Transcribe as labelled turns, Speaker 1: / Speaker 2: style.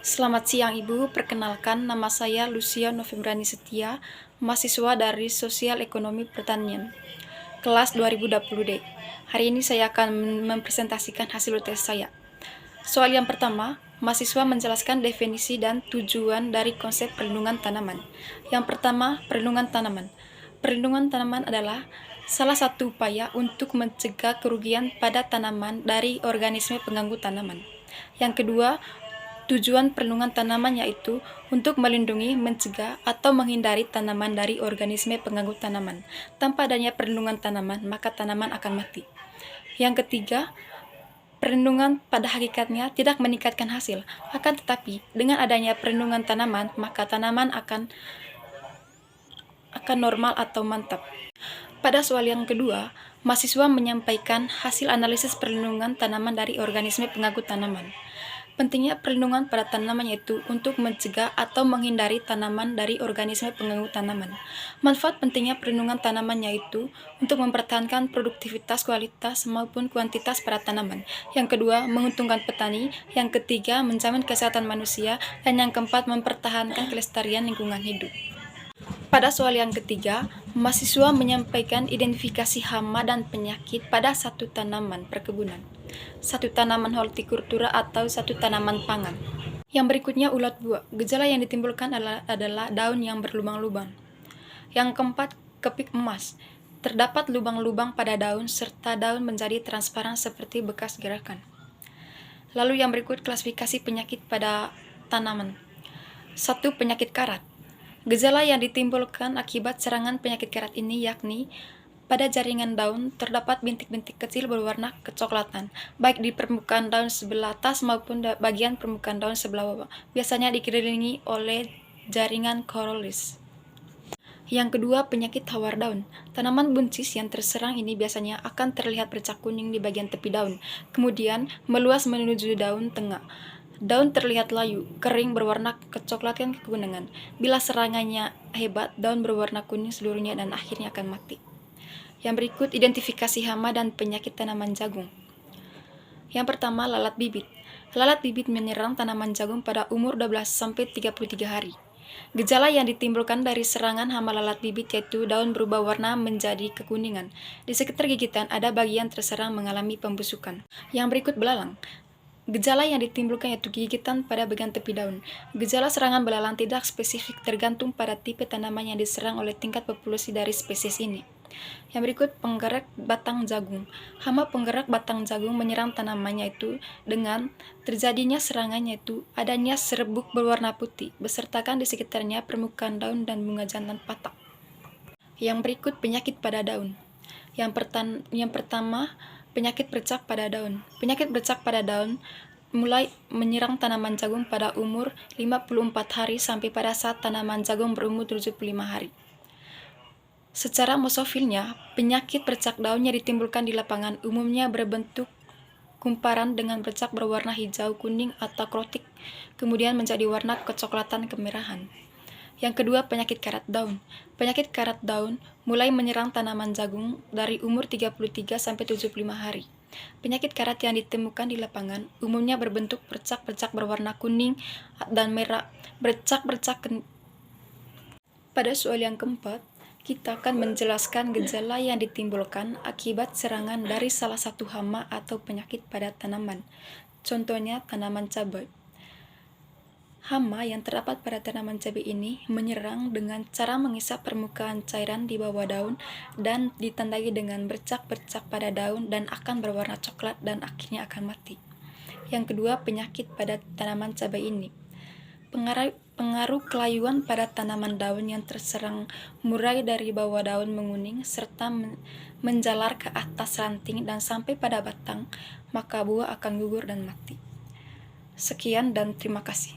Speaker 1: Selamat siang Ibu, perkenalkan nama saya Lucia Novembrani Setia, mahasiswa dari Sosial Ekonomi Pertanian, kelas 2020D. Hari ini saya akan mempresentasikan hasil tes saya. Soal yang pertama, mahasiswa menjelaskan definisi dan tujuan dari konsep perlindungan tanaman. Yang pertama, perlindungan tanaman. Perlindungan tanaman adalah salah satu upaya untuk mencegah kerugian pada tanaman dari organisme pengganggu tanaman. Yang kedua, tujuan perlindungan tanaman yaitu untuk melindungi, mencegah, atau menghindari tanaman dari organisme pengganggu tanaman. Tanpa adanya perlindungan tanaman, maka tanaman akan mati. Yang ketiga, perlindungan pada hakikatnya tidak meningkatkan hasil. Akan tetapi, dengan adanya perlindungan tanaman, maka tanaman akan normal atau mantap. Pada soal yang kedua, mahasiswa menyampaikan hasil analisis perlindungan tanaman dari organisme pengganggu tanaman. Pentingnya perlindungan pada tanaman yaitu untuk mencegah atau menghindari tanaman dari organisme pengganggu tanaman. Manfaat pentingnya perlindungan tanaman yaitu untuk mempertahankan produktivitas, kualitas, maupun kuantitas pada tanaman. Yang kedua, menguntungkan petani. Yang ketiga, menjamin kesehatan manusia. Dan yang keempat, mempertahankan kelestarian lingkungan hidup. Pada soal yang ketiga, mahasiswa menyampaikan identifikasi hama dan penyakit pada satu tanaman perkebunan, satu tanaman hortikultura atau satu tanaman pangan. Yang berikutnya ulat buah. Gejala yang ditimbulkan adalah daun yang berlubang-lubang. Yang keempat, kepik emas. Terdapat lubang-lubang pada daun serta daun menjadi transparan seperti bekas gerakan. Lalu yang berikut klasifikasi penyakit pada tanaman. 1. Penyakit karat. Gejala yang ditimbulkan akibat serangan penyakit karat ini yakni pada jaringan daun terdapat bintik-bintik kecil berwarna kecoklatan, baik di permukaan daun sebelah atas maupun bagian permukaan daun sebelah bawah. Biasanya dikelilingi oleh jaringan korolis. Yang kedua, penyakit hawar daun. Tanaman buncis yang terserang ini biasanya akan terlihat bercak kuning di bagian tepi daun, kemudian meluas menuju daun tengah. Daun terlihat layu, kering, berwarna kecoklatan kekuningan. Bila serangannya hebat, daun berwarna kuning seluruhnya dan akhirnya akan mati. Yang berikut identifikasi hama dan penyakit tanaman jagung. Yang pertama, lalat bibit. Lalat bibit menyerang tanaman jagung pada umur 12-33 hari. Gejala yang ditimbulkan dari serangan hama lalat bibit yaitu daun berubah warna menjadi kekuningan. Di sekitar gigitan ada bagian terserang mengalami pembusukan. Yang berikut belalang. Gejala yang ditimbulkan yaitu gigitan pada bagian tepi daun. Gejala serangan belalang tidak spesifik tergantung pada tipe tanaman yang diserang oleh tingkat populasi dari spesies ini. Yang berikut penggerak batang jagung. Hama penggerak batang jagung menyerang tanamannya itu dengan terjadinya serangan yaitu adanya serbuk berwarna putih, besertakan di sekitarnya permukaan daun dan bunga jantan patah. Yang berikut penyakit pada daun. Yang pertama, penyakit bercak pada daun. Penyakit bercak pada daun mulai menyerang tanaman jagung pada umur 54 hari sampai pada saat tanaman jagung berumur 75 hari. Secara mesofilnya, penyakit bercak daunnya ditimbulkan di lapangan, umumnya berbentuk kumparan dengan bercak berwarna hijau, kuning, atau krotik, kemudian menjadi warna kecoklatan kemerahan. Yang kedua, penyakit karat daun. Penyakit karat daun mulai menyerang tanaman jagung dari umur 33-75 hari. Penyakit karat yang ditemukan di lapangan umumnya berbentuk bercak-bercak berwarna kuning dan merah. Pada soal yang keempat, kita akan menjelaskan gejala yang ditimbulkan akibat serangan dari salah satu hama atau penyakit pada tanaman. Contohnya tanaman cabai. Hama yang terdapat pada tanaman cabai ini menyerang dengan cara mengisap permukaan cairan di bawah daun dan ditandai dengan bercak-bercak pada daun dan akan berwarna coklat dan akhirnya akan mati. Yang kedua, penyakit pada tanaman cabai ini. Pengaruh kelayuan pada tanaman daun yang terserang mulai dari bawah daun menguning serta menjalar ke atas ranting dan sampai pada batang, maka buah akan gugur dan mati. Sekian dan terima kasih.